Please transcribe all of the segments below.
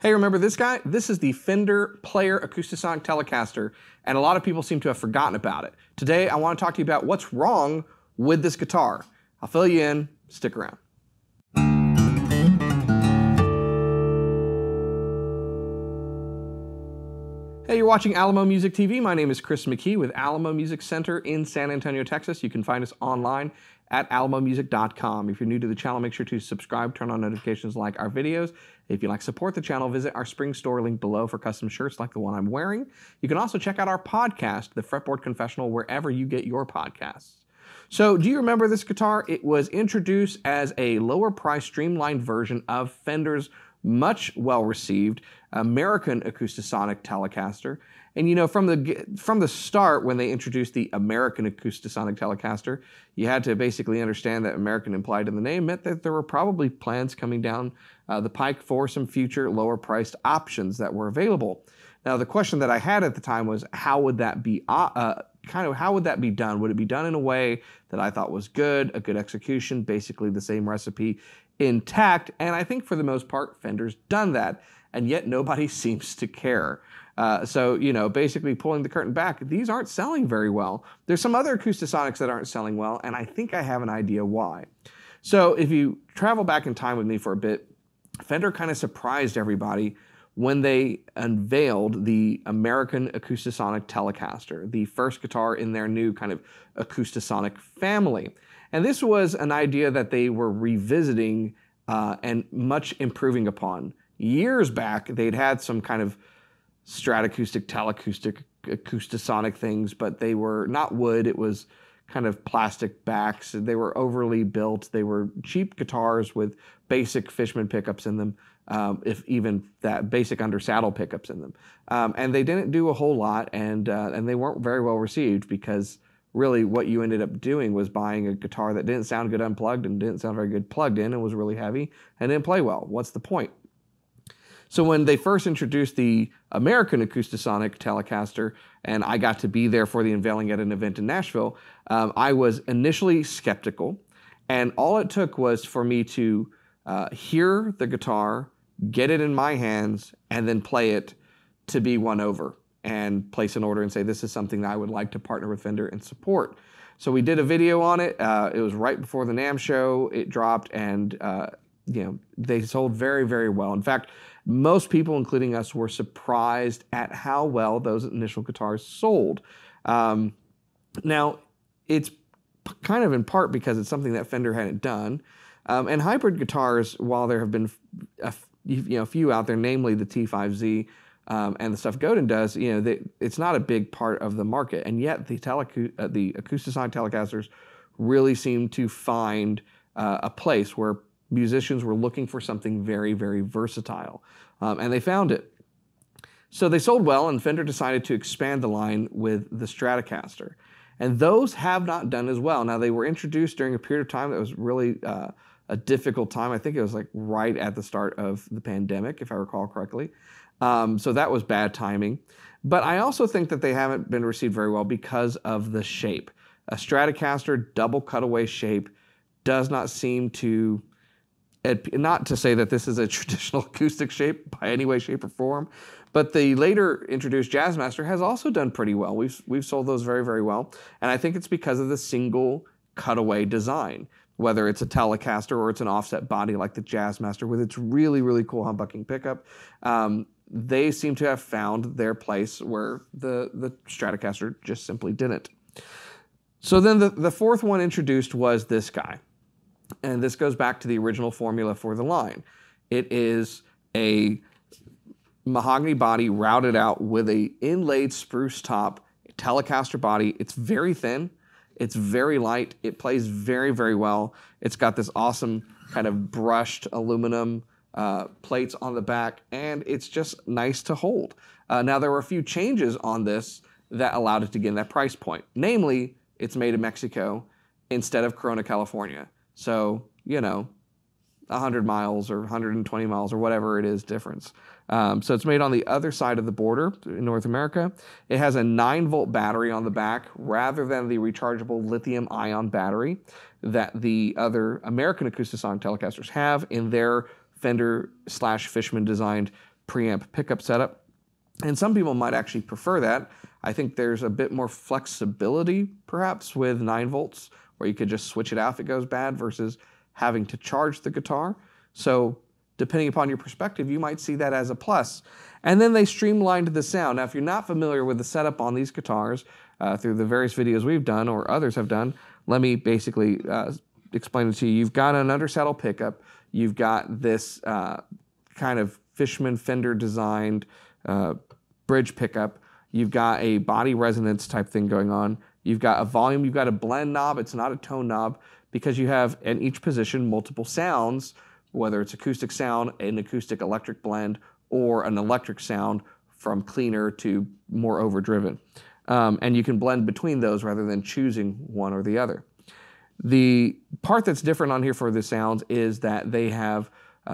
Hey, remember this guy? This is the Fender Player Acoustasonic Telecaster, and a lot of people seem to have forgotten about it. Today, I want to talk to you about what's wrong with this guitar. I'll fill you in. Stick around. Hey, you're watching Alamo Music TV. My name is Chris McKee with Alamo Music Center in San Antonio, Texas. You can find us online at alamomusic.com. If you're new to the channel, make sure to subscribe, turn on notifications, like our videos. If you'd like to support the channel, visit our spring store link below for custom shirts like the one I'm wearing. You can also check out our podcast, the Fretboard Confessional, wherever you get your podcasts. So, do you remember this guitar? It was introduced as a lower price streamlined version of Fender's much well-received American Acoustasonic Telecaster. And you know, from the start, when they introduced the American Acoustasonic Telecaster, you had to basically understand that American implied in the name meant that there were probably plans coming down the pike for some future lower-priced options that were available. Now, the question that I had at the time was, how would that be how would that be done? Would it be done in a way that I thought was good, a good execution, basically the same recipe intact? And I think for the most part, Fender's done that, and yet nobody seems to care. So, you know, basically pulling the curtain back, these aren't selling very well. There's some other Acoustasonics that aren't selling well, and I think I have an idea why. So if you travel back in time with me for a bit, Fender kind of surprised everybody when they unveiled the American Acoustasonic Telecaster, the first guitar in their new kind of Acoustasonic family. And this was an idea that they were revisiting and much improving upon. Years back, they'd had some kind of Stratoacoustic, Teleacoustic, Acoustasonic things, but they were not wood. It was kind of plastic backs. They were overly built. They were cheap guitars with basic Fishman pickups in them, if even that, basic under saddle pickups in them. And they didn't do a whole lot, and they weren't very well received because really what you ended up doing was buying a guitar that didn't sound good unplugged and didn't sound very good plugged in and was really heavy and didn't play well. What's the point? So when they first introduced the American Acoustasonic Telecaster, and I got to be there for the unveiling at an event in Nashville, I was initially skeptical, and all it took was for me to hear the guitar, get it in my hands, and then play it to be won over and place an order and say, this is something that I would like to partner with Fender and support. So we did a video on it. It was right before the NAMM show. It dropped, and you know, they sold very, very well. In fact, most people, including us, were surprised at how well those initial guitars sold. Now, it's kind of in part because it's something that Fender hadn't done. And hybrid guitars, while there have been a few out there, namely the T5Z and the stuff Godin does, you know, it's not a big part of the market. And yet the Acoustasonic Telecasters really seem to find a place where musicians were looking for something very, very versatile, and they found it. So they sold well, and Fender decided to expand the line with the Stratocaster. And those have not done as well. Now, they were introduced during a period of time that was really a difficult time. I think it was like right at the start of the pandemic, if I recall correctly. So that was bad timing. But I also think that they haven't been received very well because of the shape. A Stratocaster double cutaway shape does not seem to... Not to say that this is a traditional acoustic shape by any way, shape, or form, but the later introduced Jazzmaster has also done pretty well. We've sold those very, very well, and I think it's because of the single cutaway design, whether it's a Telecaster or it's an offset body like the Jazzmaster with its really, really cool humbucking pickup. They seem to have found their place where the Stratocaster just simply didn't. So then the fourth one introduced was this guy. And this goes back to the original formula for the line. It is a mahogany body routed out with a inlaid spruce top, Telecaster body. It's very thin. It's very light. It plays very, very well. It's got this awesome kind of brushed aluminum plates on the back, and it's just nice to hold. Now, there were a few changes on this that allowed it to get in that price point. Namely, it's made in Mexico instead of Corona, California. So, you know, 100 miles or 120 miles or whatever it is difference. So it's made on the other side of the border in North America. It has a 9-volt battery on the back rather than the rechargeable lithium-ion battery that the other American Acoustasonic Telecasters have in their Fender/Fishman designed preamp pickup setup. And some people might actually prefer that. I think there's a bit more flexibility, perhaps, with 9 volts, where you could just switch it out if it goes bad versus having to charge the guitar. So depending upon your perspective, you might see that as a plus. And then they streamlined the sound. Now, if you're not familiar with the setup on these guitars, through the various videos we've done or others have done, let me basically explain it to you. You've got an undersaddle pickup. You've got this kind of Fishman Fender designed bridge pickup. You've got a body resonance type thing going on. You've got a volume. You've got a blend knob. It's not a tone knob because you have in each position multiple sounds, whether it's acoustic sound, an acoustic electric blend, or an electric sound from cleaner to more overdriven. And you can blend between those rather than choosing one or the other. The part that's different on here for the sounds is that they have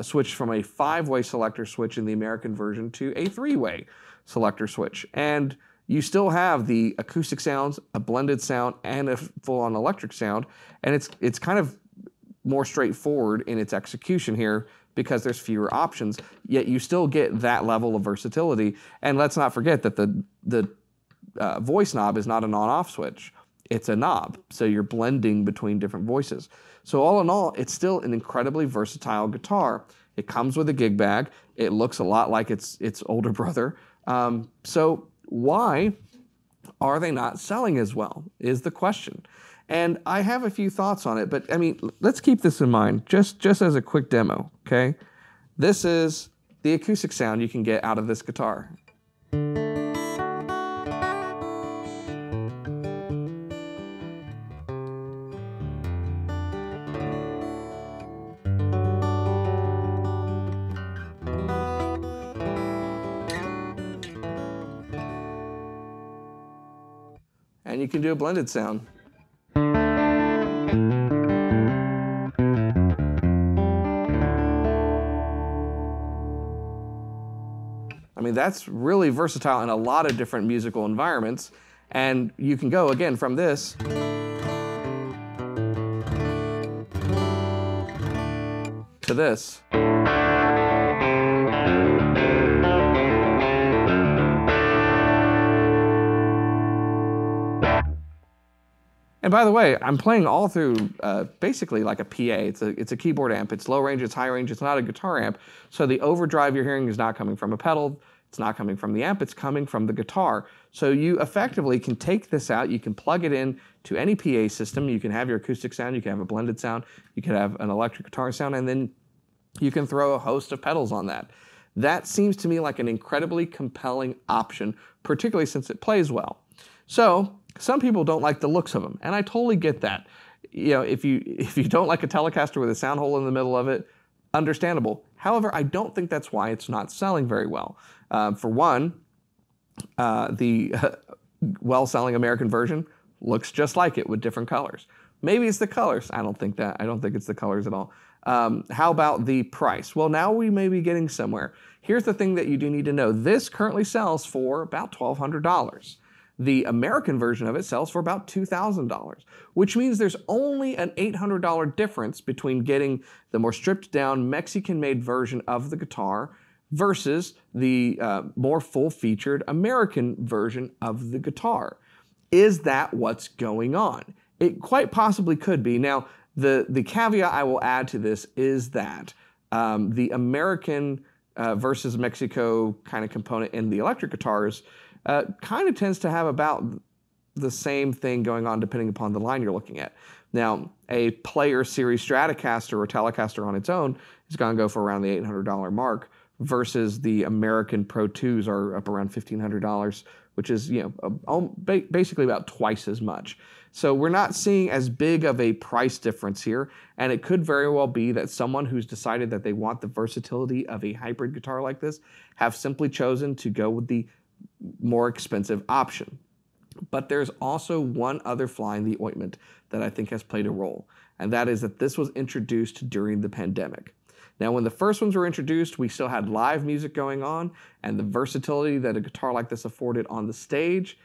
switched from a 5-way selector switch in the American version to a 3-way selector switch. And you still have the acoustic sounds, a blended sound, and a full-on electric sound. And it's kind of more straightforward in its execution here because there's fewer options, yet you still get that level of versatility. And let's not forget that the voice knob is not an on-off switch. It's a knob, so you're blending between different voices. So all in all, it's still an incredibly versatile guitar. It comes with a gig bag. It looks a lot like its older brother. So why are they not selling as well is the question. And I have a few thoughts on it, but I mean, let's keep this in mind just as a quick demo, okay? This is the acoustic sound you can get out of this guitar. And you can do a blended sound. I mean, that's really versatile in a lot of different musical environments. And you can go, again, from this to this. And by the way, I'm playing all through basically like a PA. It's a keyboard amp. It's low range, it's high range, it's not a guitar amp. So the overdrive you're hearing is not coming from a pedal. It's not coming from the amp, it's coming from the guitar. So you effectively can take this out, you can plug it in to any PA system, you can have your acoustic sound, you can have a blended sound, you can have an electric guitar sound, and then you can throw a host of pedals on that. That seems to me like an incredibly compelling option, particularly since it plays well. So some people don't like the looks of them, and I totally get that. You know, if you don't like a Telecaster with a sound hole in the middle of it, understandable. However, I don't think that's why it's not selling very well. For one, the well-selling American version looks just like it with different colors. Maybe it's the colors. I don't think it's the colors at all. How about the price? Well, now we may be getting somewhere. Here's the thing that you do need to know. This currently sells for about $1,200. The American version of it sells for about $2,000, which means there's only an $800 difference between getting the more stripped down Mexican-made version of the guitar versus the more full-featured American version of the guitar. Is that what's going on? It quite possibly could be. Now, the caveat I will add to this is that the American versus Mexico kind of component in the electric guitars kind of tends to have about the same thing going on depending upon the line you're looking at. Now, a Player Series Stratocaster or Telecaster on its own is going to go for around the $800 mark versus the American Pro 2s are up around $1,500, which is, you know, basically about twice as much. So we're not seeing as big of a price difference here, and it could very well be that someone who's decided that they want the versatility of a hybrid guitar like this have simply chosen to go with the more expensive option. But there's also one other fly in the ointment that I think has played a role, and that is that this was introduced during the pandemic. Now, when the first ones were introduced, we still had live music going on, and the versatility that a guitar like this afforded on the stage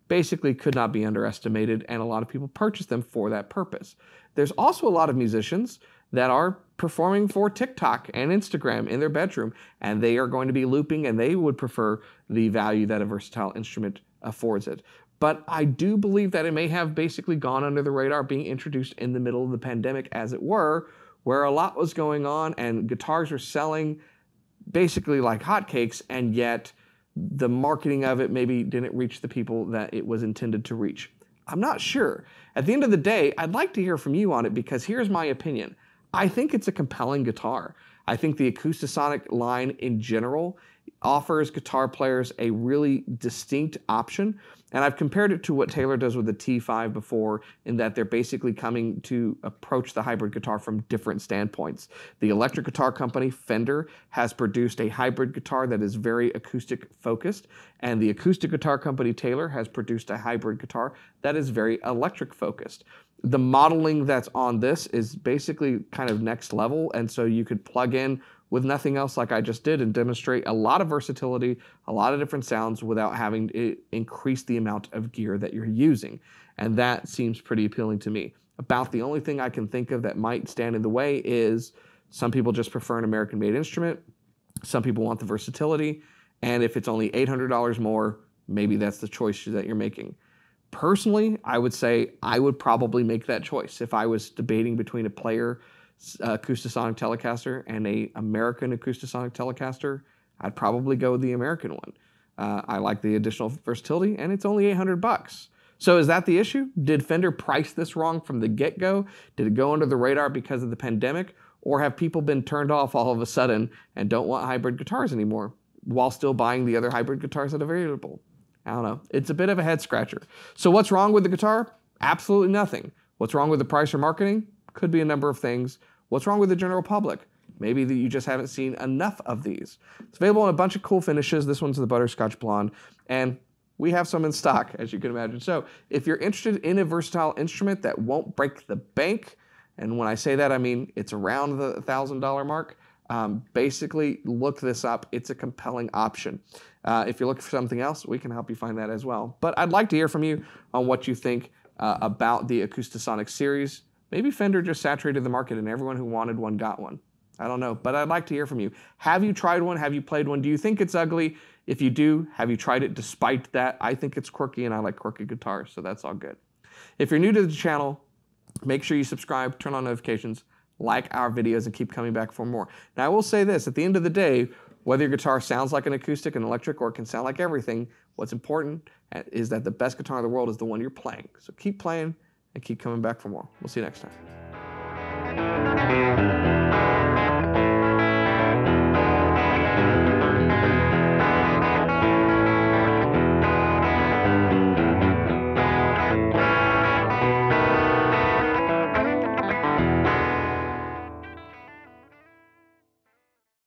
basically could not be underestimated, and a lot of people purchased them for that purpose. There's also a lot of musicians that are performing for TikTok and Instagram in their bedroom, and they are going to be looping, and they would prefer the value that a versatile instrument affords it. But I do believe that it may have basically gone under the radar, being introduced in the middle of the pandemic, as it were, where a lot was going on and guitars were selling basically like hotcakes, and yet the marketing of it maybe didn't reach the people that it was intended to reach. I'm not sure. At the end of the day, I'd like to hear from you on it, because here's my opinion. I think it's a compelling guitar. I think the Acoustasonic line in general offers guitar players a really distinct option. And I've compared it to what Taylor does with the T5 before, in that they're basically coming to approach the hybrid guitar from different standpoints. The electric guitar company, Fender, has produced a hybrid guitar that is very acoustic focused, and the acoustic guitar company, Taylor, has produced a hybrid guitar that is very electric focused. The modeling that's on this is basically kind of next level, and so you could plug in with nothing else like I just did and demonstrate a lot of versatility, a lot of different sounds without having to increase the amount of gear that you're using. And that seems pretty appealing to me. About the only thing I can think of that might stand in the way is some people just prefer an American-made instrument. Some people want the versatility. And if it's only $800 more, maybe that's the choice that you're making. Personally, I would say I would probably make that choice. If I was debating between a player Acoustasonic Telecaster and a American Acoustasonic Telecaster, I'd probably go with the American one. I like the additional versatility, and it's only $800. So is that the issue? Did Fender price this wrong from the get-go? Did it go under the radar because of the pandemic? Or have people been turned off all of a sudden and don't want hybrid guitars anymore, while still buying the other hybrid guitars that are available? I don't know. It's a bit of a head scratcher. So what's wrong with the guitar? Absolutely nothing. What's wrong with the price or marketing? Could be a number of things. What's wrong with the general public? Maybe that you just haven't seen enough of these. It's available in a bunch of cool finishes. This one's the Butterscotch Blonde, and we have some in stock, as you can imagine. So if you're interested in a versatile instrument that won't break the bank, and when I say that, I mean it's around the $1,000 mark, basically look this up. It's a compelling option. If you're looking for something else, we can help you find that as well. But I'd like to hear from you on what you think about the Acoustasonic series. Maybe Fender just saturated the market and everyone who wanted one got one. I don't know, but I'd like to hear from you. Have you tried one? Have you played one? Do you think it's ugly? If you do, have you tried it despite that? I think it's quirky, and I like quirky guitars, so that's all good. If you're new to the channel, make sure you subscribe, turn on notifications, like our videos, and keep coming back for more. Now, I will say this, at the end of the day, whether your guitar sounds like an acoustic, an electric, or it can sound like everything, what's important is that the best guitar in the world is the one you're playing. So keep playing and keep coming back for more. We'll see you next time.